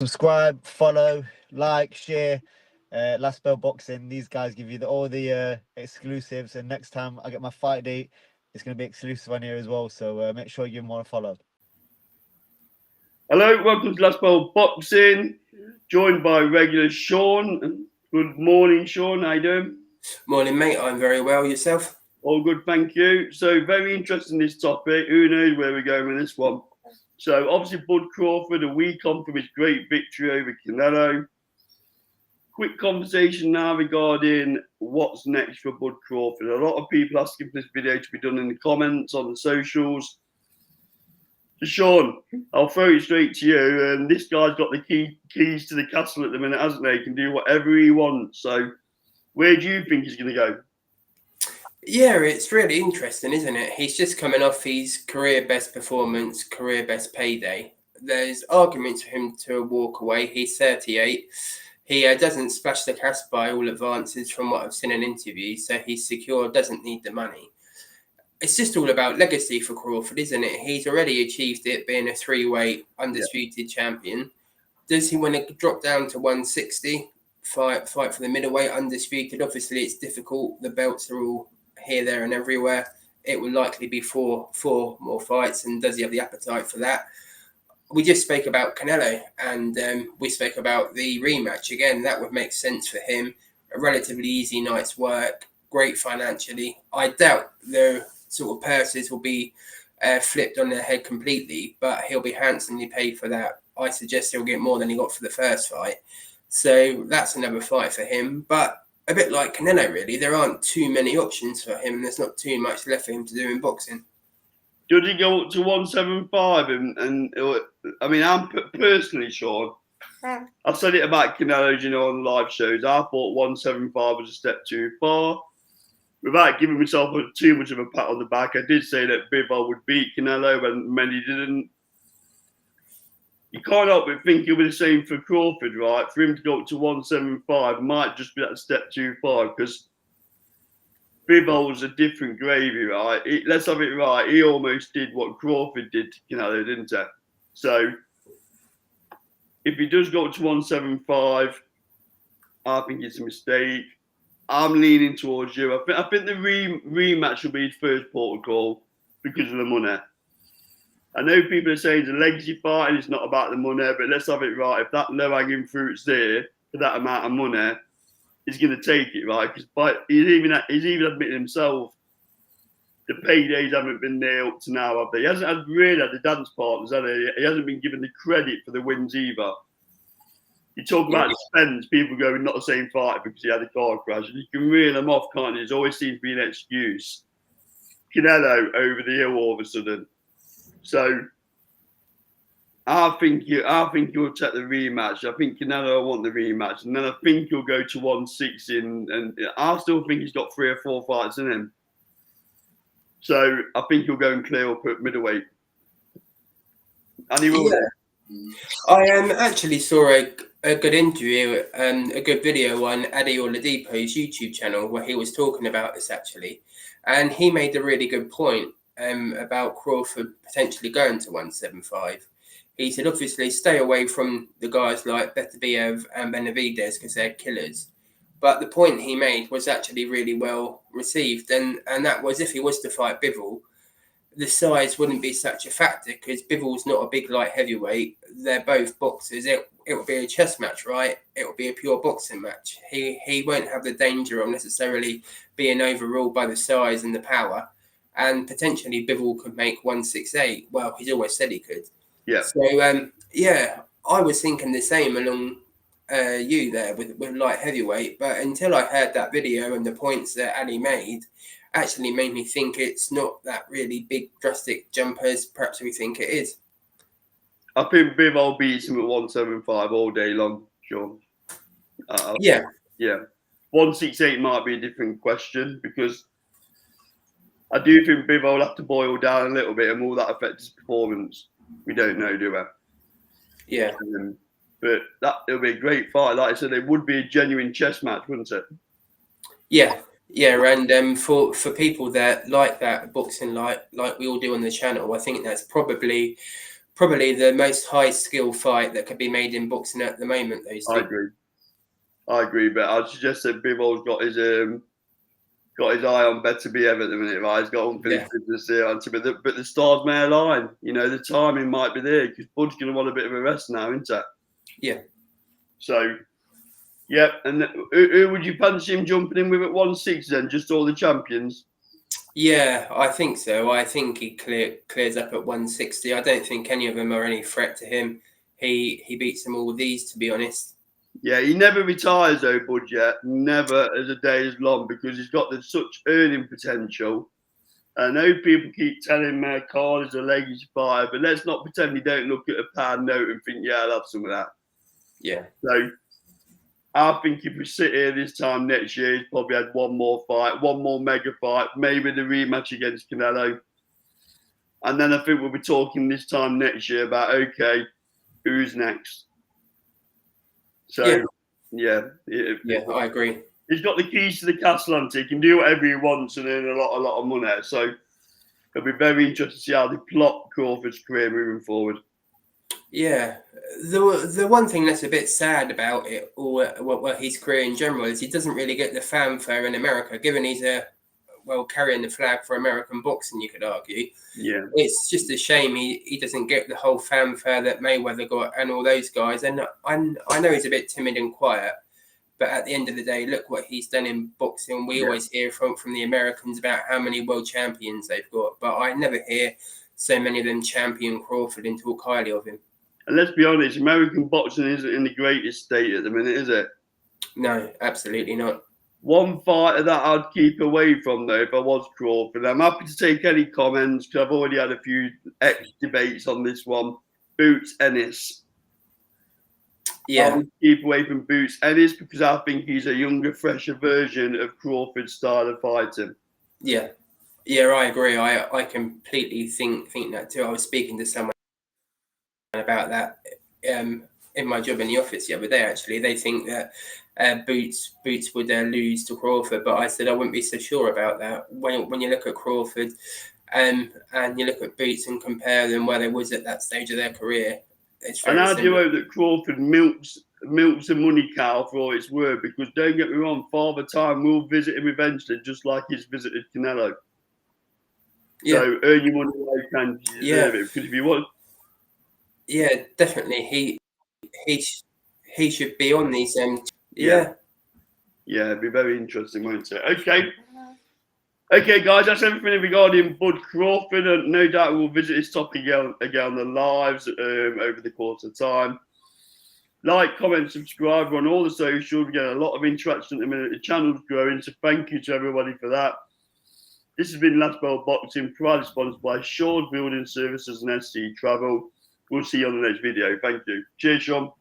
Subscribe, follow, like, share. Last Bell Boxing. These guys give you all the exclusives, and next time I get my fight date, it's going to be exclusive on here as well. So make sure you give them all a follow. Hello, welcome to Last Bell Boxing. Joined by regular Sean. Good morning, Sean. How you doing? Morning, mate. I'm very well. Yourself? All good, thank you. So very interesting this topic. Who knows where we're going with this one? So obviously Bud Crawford a week on from his great victory over Canelo. Quick conversation now regarding what's next for Bud Crawford. A lot of people asking for this video to be done in the comments on the socials. So Sean, I'll throw it straight to you. And this guy's got the keys to the castle at the minute, hasn't he? He can do whatever he wants. So where do you think he's going to go? Yeah, it's really interesting, isn't it? He's just coming off his career best performance, career best payday. There's arguments for him to walk away. He's 38. He doesn't splash the cash by all advances from what I've seen in interviews. So he's secure, doesn't need the money. It's just all about legacy for Crawford, isn't it? He's already achieved it, being a three-weight undisputed champion. Does he want to drop down to 160? Fight for the middleweight undisputed? Obviously, it's difficult. The belts are all here, there, and everywhere. It will likely be four more fights. And does he have the appetite for that? We just spoke about Canelo, and we spoke about the rematch again. That would make sense for him. A relatively easy night's work, great financially. I doubt the sort of purses will be flipped on their head completely, but he'll be handsomely paid for that. I suggest he'll get more than he got for the first fight. So that's another fight for him. But a bit like Canelo, really, there aren't too many options for him, and there's not too much left for him to do in boxing. Did he go up to 175? And I mean, I'm personally, Sean, I've said it about Canelo, on live shows. I thought 175 was a step too far. Without giving myself too much of a pat on the back, I did say that Bivol would beat Canelo, and many didn't. You can't help but think he'll be the same for Crawford, right? For him to go up to 175 might just be that step too far, because Bivol's a different gravy, right? Let's have it right. He almost did what Crawford did to Canelo, didn't he? So if he does go up to 175, I think it's a mistake. I'm leaning towards you. I think the rematch will be his first port of call because of the money. I know people are saying it's a legacy fight and it's not about the money, but let's have it right. If that low-hanging fruit's there for that amount of money, he's going to take it, right? Because he's even admitted himself the paydays haven't been there up to now, have they? He hasn't really had the dance partners, has he? He hasn't been given the credit for the wins either. You talk about Spence, people going, not the same fight because he had a car crash. And you can reel them off, can't you? There's always seems to be an excuse. Canelo over the hill all of a sudden. So I think you'll take the rematch. I think Canelo will want the rematch. And then I think he'll go to 160. And I still think he's got 3 or 4 fights in him. So I think he'll go and clear up at middleweight. And he will. Yeah. I actually saw a good interview, a good video on Adi Oladipo's YouTube channel where he was talking about this actually. And he made a really good point about Crawford potentially going to 175. He said, obviously, stay away from the guys like Beterbiev and Benavidez because they're killers. But the point he made was actually really well received. And that was if he was to fight Bivol, the size wouldn't be such a factor because Bivol's not a big light heavyweight. They're both boxers. It will be a chess match, right? It will be a pure boxing match. He won't have the danger of necessarily being overruled by the size and the power. And potentially Bivol could make 168. Well, he's always said he could. Yeah. So, I was thinking the same along you there with light heavyweight. But until I heard that video and the points that Ali made, actually made me think it's not that really big, drastic jump as perhaps we think it is. I think Bivol beats him at 175 all day long, Sean. Yeah. 168 might be a different question because I do think Bivol will have to boil down a little bit, and will that affect his performance? We don't know, do we? Yeah. But it'll be a great fight. Like I said, it would be a genuine chess match, wouldn't it? Yeah. And for people that like that boxing, like we all do on the channel, I think that's probably probably the most high skill fight that could be made in boxing at the moment. Those two. I agree, but I'd suggest that Bivol's got his eye on Better Be Ever at the minute, right? He's got unfinished business here, but the stars may align. You know, the timing might be there because Bud's going to want a bit of a rest now, isn't it? Yeah. So, yeah. And who would you fancy him jumping in with at 160 then? Just all the champions? Yeah, I think so. I think he clears up at 160. I don't think any of them are any threat to him. He beats them all these, to be honest. Yeah, he never retires though, Bud, yet. Never as a day is long because he's got such earning potential. I know people keep telling me Carl is a legacy fighter, but let's not pretend he don't look at a pound note and think, yeah, I'll have some of that. Yeah. So I think if we sit here this time next year, he's probably had one more fight, one more mega fight, maybe the rematch against Canelo. And then I think we'll be talking this time next year about, okay, who's next? So, yeah, I agree. He's got the keys to the castle, and he can do whatever he wants and earn a lot of money. So it'll be very interesting to see how they plot Crawford's career moving forward. Yeah, the one thing that's a bit sad about it, or his career in general, is he doesn't really get the fanfare in America, given he's carrying the flag for American boxing, you could argue. Yeah. It's just a shame he doesn't get the whole fanfare that Mayweather got and all those guys. And I know he's a bit timid and quiet, but at the end of the day, look what he's done in boxing. We always hear from the Americans about how many world champions they've got, but I never hear so many of them champion Crawford and talk highly of him. And let's be honest, American boxing isn't in the greatest state at the minute, is it? No, absolutely not. One fighter that I'd keep away from, though, if I was Crawford, I'm happy to take any comments because I've already had a few debates on this one. Boots Ennis. Yeah. I would keep away from Boots Ennis because I think he's a younger, fresher version of Crawford's style of fighting. Yeah. Yeah, I agree. I completely think that too. I was speaking to someone about that in my job in the office the other day, actually. They think that Boots would lose to Crawford, but I said I wouldn't be so sure about that. When you look at Crawford and you look at Boots and compare them where they was at that stage of their career, it's very And I similar. do hope that Crawford milks a money cow for all it's worth, because don't get me wrong, Father Time will visit him eventually, just like he's visited Canelo. Yeah. So earn your money while you can, you deserve it. Because if you want, yeah, definitely, he should be on these. Yeah, it'd be very interesting, won't it? Okay, guys, that's everything regarding Bud Crawford, and no doubt we'll visit this topic again on the lives over the course of time. Like, comment, subscribe on all the socials. We get a lot of interaction at the minute. The channel's growing, so thank you to everybody for that. This has been Last Bell Boxing, proudly sponsored by Shaw's Building Services and SC Travel. We'll see you on the next video. Thank you. Cheers, Sean.